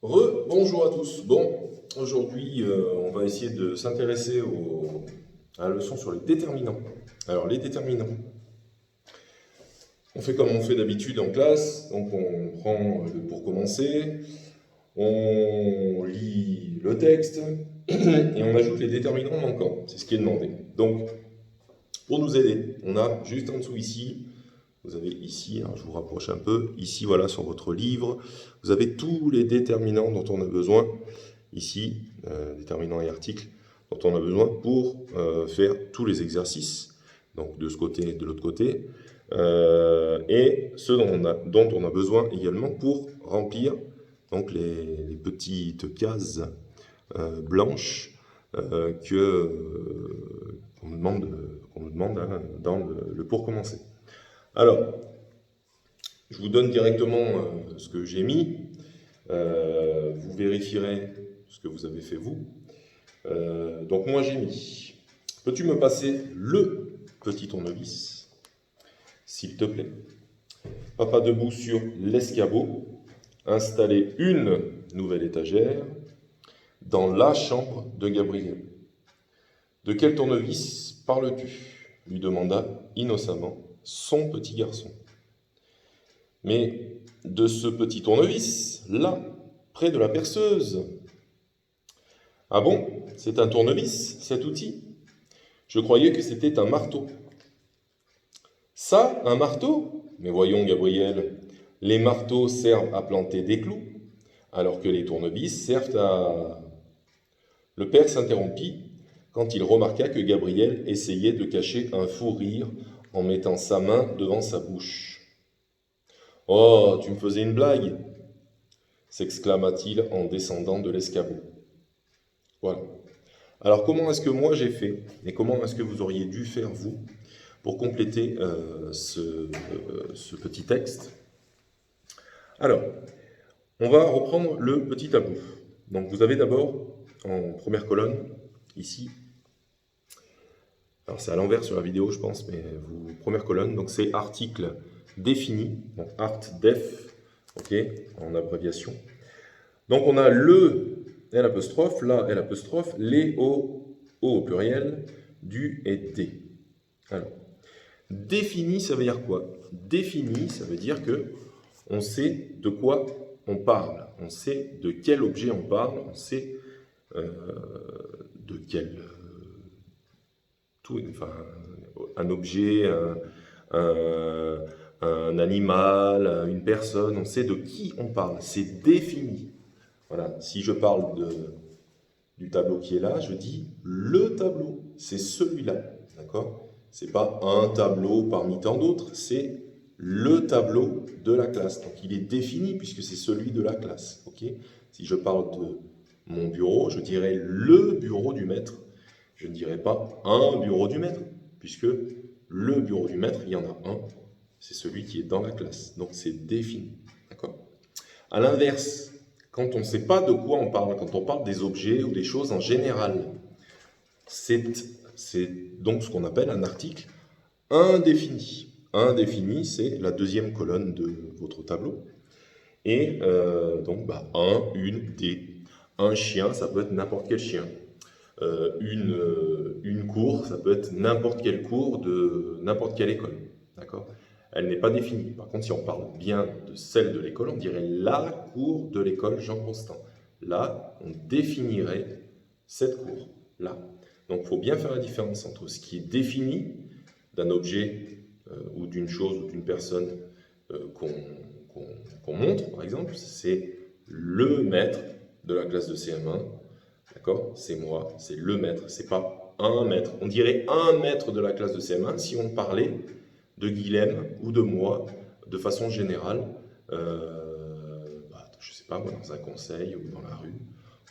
Bonjour à tous. Bon, aujourd'hui, on va essayer de s'intéresser à la leçon sur les déterminants. Alors, les déterminants, on fait comme on fait d'habitude en classe. Donc, on prend pour commencer, on lit le texte et on ajoute les déterminants manquants. C'est ce qui est demandé. Donc, pour nous aider, on a juste en dessous ici, vous avez ici, alors je vous rapproche un peu, ici, voilà, sur votre livre, vous avez tous les déterminants dont on a besoin. Ici, déterminants et articles dont on a besoin pour faire tous les exercices, donc de ce côté et de l'autre côté, et ceux dont on a besoin également pour remplir donc les petites cases blanches qu'on nous demande hein, dans le pour commencer. Alors, je vous donne directement ce que j'ai mis. Vous vérifierez ce que vous avez fait vous. Donc moi j'ai mis. Peux-tu me passer le petit tournevis, s'il te plaît? Papa debout sur l'escabeau, installer une nouvelle étagère dans la chambre de Gabriel. De quel tournevis parles-tu? Lui demanda innocemment son petit garçon. Mais de ce petit tournevis, là, près de la perceuse. Ah bon, c'est un tournevis, cet outil? Je croyais que c'était un marteau. Ça, un marteau? Mais voyons, Gabriel, les marteaux servent à planter des clous, alors que les tournevis servent à... Le père s'interrompit quand il remarqua que Gabriel essayait de cacher un fou rire en mettant sa main devant sa bouche. Oh, tu me faisais une blague, s'exclama-t-il en descendant de l'escabeau. Voilà. Alors comment est-ce que moi j'ai fait et comment est-ce que vous auriez dû faire vous pour compléter ce petit texte? Alors, on va reprendre le petit tableau. Donc vous avez d'abord en première colonne, ici, alors c'est à l'envers sur la vidéo je pense, mais première colonne, donc c'est article défini, donc art def, ok, en abréviation. Donc on a le L apostrophe, la L apostrophe, les O au pluriel, du et des. Alors, défini, ça veut dire quoi? Défini, ça veut dire que on sait de quoi on parle, on sait de quel objet on parle, on sait de quel enfin, un objet, un, un animal, une personne, on sait de qui on parle, c'est défini. Voilà, si je parle du tableau qui est là, je dis le tableau, c'est celui-là, d'accord? C'est pas un tableau parmi tant d'autres, c'est le tableau de la classe. Donc il est défini puisque c'est celui de la classe, ok? Si je parle de mon bureau, je dirais le bureau du maître. Je ne dirais pas un bureau du maître, puisque le bureau du maître, il y en a un, c'est celui qui est dans la classe. Donc c'est défini, d'accord? À l'inverse, quand on ne sait pas de quoi on parle, quand on parle des objets ou des choses en général, c'est donc ce qu'on appelle un article indéfini. Indéfini, c'est la deuxième colonne de votre tableau. Et donc, un, une, des. Un chien, ça peut être n'importe quel chien. Une cour, ça peut être n'importe quelle cour de n'importe quelle école. D'accord? Elle n'est pas définie. Par contre, si on parle bien de celle de l'école, on dirait la cour de l'école Jean Constant. Là, on définirait cette cour. Là. Donc, il faut bien faire la différence entre ce qui est défini d'un objet ou d'une chose ou d'une personne qu'on montre, par exemple. C'est le maître de la classe de CM1. D'accord? C'est moi, c'est le maître, c'est pas un maître. On dirait un maître de la classe de CM1 si on parlait de Guilhem ou de moi de façon générale, je sais pas, moi, dans un conseil ou dans la rue,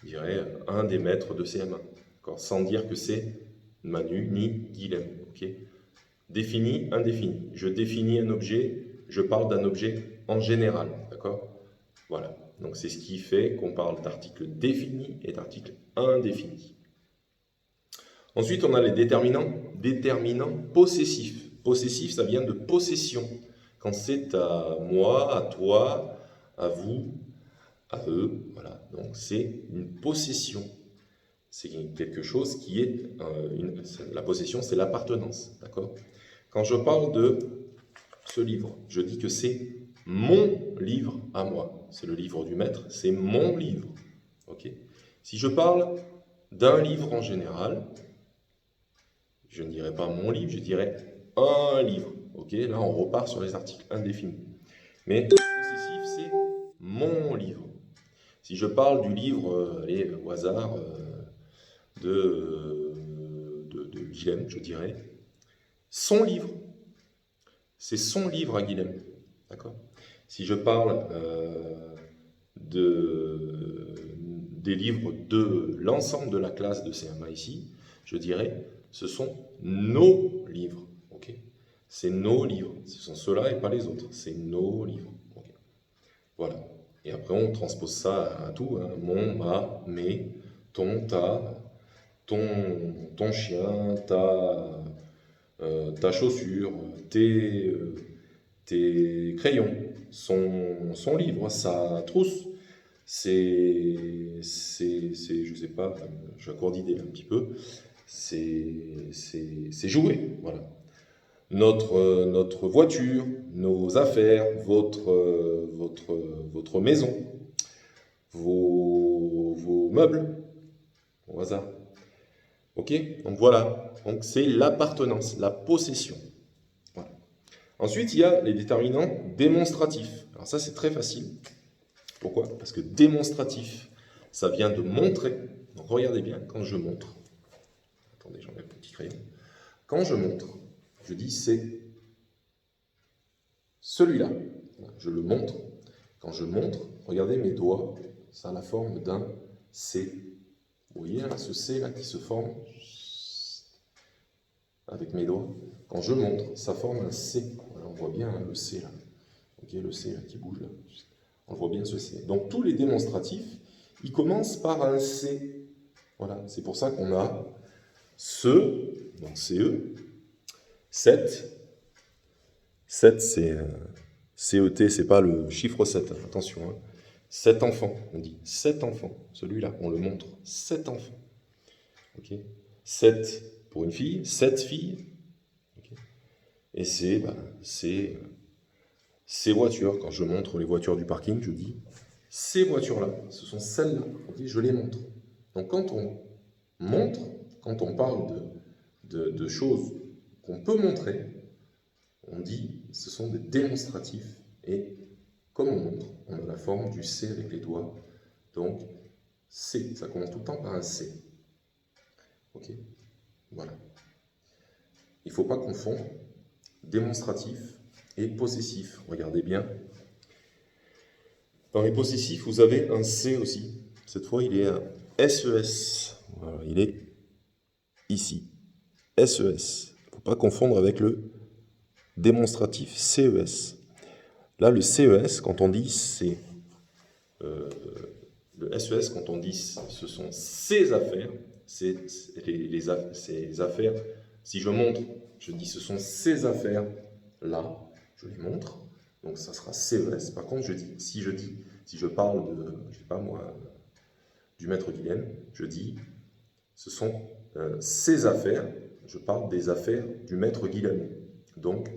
on dirait un des maîtres de CM1, sans dire que c'est Manu ni Guilhem. Okay, défini, indéfini. Je définis un objet, je parle d'un objet en général. D'accord? Voilà. Donc c'est ce qui fait qu'on parle d'article défini et d'article indéfini. Ensuite, on a les déterminants. Déterminants possessifs. Possessif, ça vient de possession. Quand c'est à moi, à toi, à vous, à eux, voilà. Donc c'est une possession. C'est quelque chose qui est, la possession, c'est l'appartenance, d'accord? Quand je parle de ce livre, je dis que c'est mon livre à moi. C'est le livre du maître, c'est mon livre, ok? Si je parle d'un livre en général, je ne dirais pas mon livre, je dirais un livre, ok? Là, on repart sur les articles indéfinis. Mais possessif, c'est mon livre. Si je parle du livre, allez, au hasard, de Guilhem, je dirais, son livre. C'est son livre à Guilhem. D'accord? Si je parle des livres de l'ensemble de la classe de CMA ici, je dirais, ce sont nos livres. Ok? C'est nos livres. Ce sont ceux-là et pas les autres. C'est nos livres. Okay? Voilà. Et après, on transpose ça à tout. Hein. Mon, ma, mes, ton, ta, ton chien, ta chaussure, tes crayons, son livre, sa trousse. Je sais pas, j'accorde idée un petit peu, c'est jouer, voilà. Notre voiture, nos affaires, votre maison, vos meubles, au hasard. Ok? Donc voilà, donc c'est l'appartenance, la possession. Voilà. Ensuite, il y a les déterminants démonstratifs. Alors ça, c'est très facile. Pourquoi? Parce que démonstratif, ça vient de montrer. Donc regardez bien, quand je montre, attendez, j'enlève mon petit crayon. Quand je montre, je dis c'est celui-là. Je le montre. Quand je montre, regardez mes doigts, ça a la forme d'un C. Vous voyez là, ce C là qui se forme avec mes doigts. Quand je montre, ça forme un C. Voilà, on voit bien hein, le C là. Ok, le C là qui bouge là. On voit bien ce C. Donc tous les démonstratifs, ils commencent par un C. Voilà, c'est pour ça qu'on a ce, donc CE, 7. 7, c'est CET, c'est pas le chiffre 7, hein, attention. Hein. 7 enfants, on dit 7 enfants. Celui-là, on le montre, 7 enfants. Ok, 7 pour une fille, 7 filles. Okay. Et c'est ces voitures. Quand je montre les voitures du parking, je dis ces voitures-là, ce sont celles-là. Okay, je les montre. Donc quand on montre, quand on parle de choses qu'on peut montrer, on dit ce sont des démonstratifs. Et comme on montre, on a la forme du C avec les doigts. Donc C, ça commence tout le temps par un C. Ok, voilà. Il ne faut pas confondre démonstratif et possessif. Regardez bien. Dans les possessifs, vous avez un C aussi. Cette fois, il est un SES. Voilà, il est ici. SES. Il ne faut pas confondre avec le démonstratif CES. Là, le CES, quand on dit c'est... le SES, quand on dit ce sont ses affaires, c'est ces affaires. Si je montre, je dis ce sont ces affaires là, je les montre, donc ça sera CES. Par contre, si je parle de, je sais pas moi, du maître Guilhem, je dis ce sont ses affaires, je parle des affaires du maître Guilhem. Donc,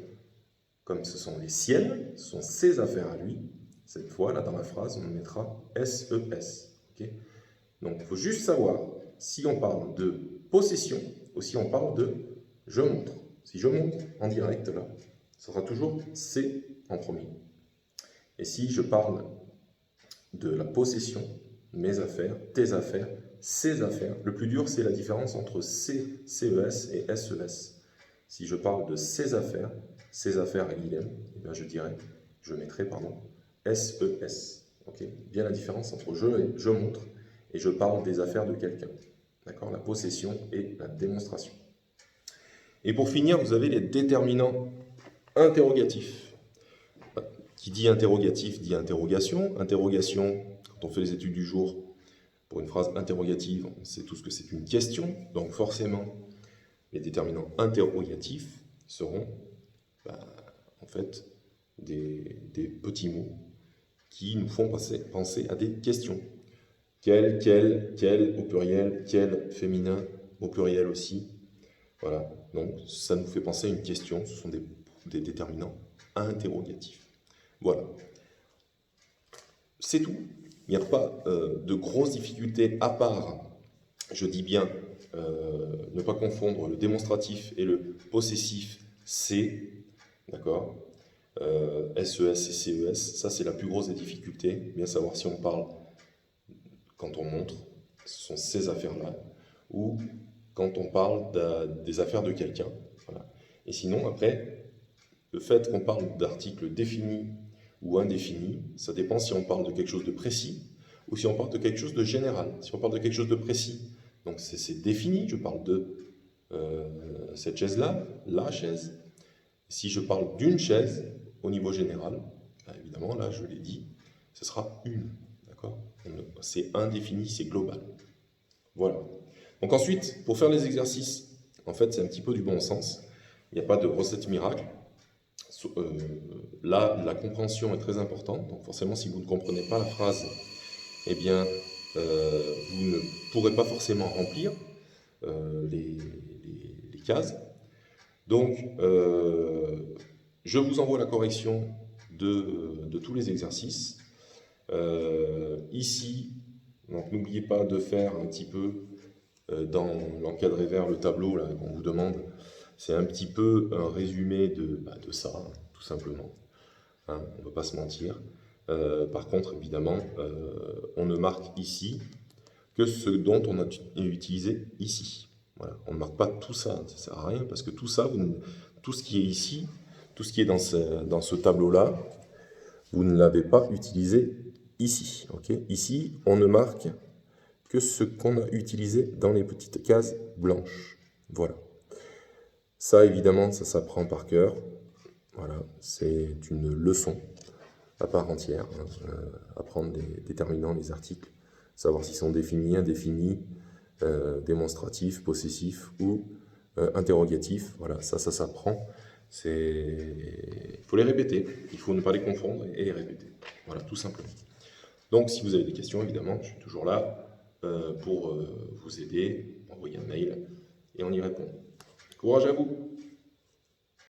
comme ce sont les siennes, ce sont ses affaires à lui, cette fois, là, dans la phrase, on mettra SES. Okay, donc, il faut juste savoir si on parle de possession ou si on parle de je montre. Si je montre en direct, là, ce sera toujours C en premier. Et si je parle de la possession, mes affaires, tes affaires, ses affaires, le plus dur, c'est la différence entre C, CES et SES. Si je parle de ses affaires à Guilhem, eh bien je mettrai SES. Okay, bien la différence entre je montre et je parle des affaires de quelqu'un. D'accord, la possession et la démonstration. Et pour finir, vous avez les déterminants interrogatifs. Qui dit interrogatif dit interrogation. Interrogation, quand on fait les études du jour, pour une phrase interrogative, on sait tous que c'est une question. Donc forcément, les déterminants interrogatifs seront en fait des petits mots qui nous font penser à des questions. Quel au pluriel, quel féminin au pluriel aussi. Voilà, donc ça nous fait penser à une question, ce sont des déterminants interrogatifs. Voilà, c'est tout. Il n'y a pas de grosses difficultés à part, je dis bien, ne pas confondre le démonstratif et le possessif C, d'accord, SES et CES, ça c'est la plus grosse des difficultés, bien savoir si on parle quand on montre, ce sont ces affaires-là, ou quand on parle des affaires de quelqu'un. Voilà. Et sinon, après, le fait qu'on parle d'articles définis ou indéfinis, ça dépend si on parle de quelque chose de précis ou si on parle de quelque chose de général. Si on parle de quelque chose de précis, donc c'est défini, je parle de cette chaise-là, la chaise. Si je parle d'une chaise au niveau général, bah évidemment, là, je l'ai dit, ce sera une. D'accord ? C'est indéfini, c'est global. Voilà. Donc ensuite, pour faire les exercices, en fait, c'est un petit peu du bon sens. Il n'y a pas de recette miracle. Là, la compréhension est très importante. Donc forcément, si vous ne comprenez pas la phrase, eh bien, vous ne pourrez pas forcément remplir les cases. Donc, je vous envoie la correction de tous les exercices. Ici, donc n'oubliez pas de faire un petit peu dans l'encadré vert, le tableau là qu'on vous demande. C'est un petit peu un résumé de ça, tout simplement. Hein, on ne va pas se mentir. Par contre, évidemment, on ne marque ici que ce dont on a utilisé ici. Voilà. On ne marque pas tout ça, ça ne sert à rien, parce que tout ça, tout ce qui est ici, tout ce qui est dans ce tableau-là, vous ne l'avez pas utilisé ici. Okay, ici, on ne marque que ce qu'on a utilisé dans les petites cases blanches. Voilà. Ça, évidemment, ça s'apprend par cœur. Voilà, c'est une leçon à part entière. Hein. Apprendre les déterminants, les articles, savoir s'ils sont définis, indéfinis, démonstratifs, possessifs ou interrogatifs. Voilà, ça s'apprend. Il faut les répéter. Il faut ne pas les confondre et les répéter. Voilà, tout simplement. Donc, si vous avez des questions, évidemment, je suis toujours là pour vous aider. Envoyez un mail et on y répond. Courage à vous!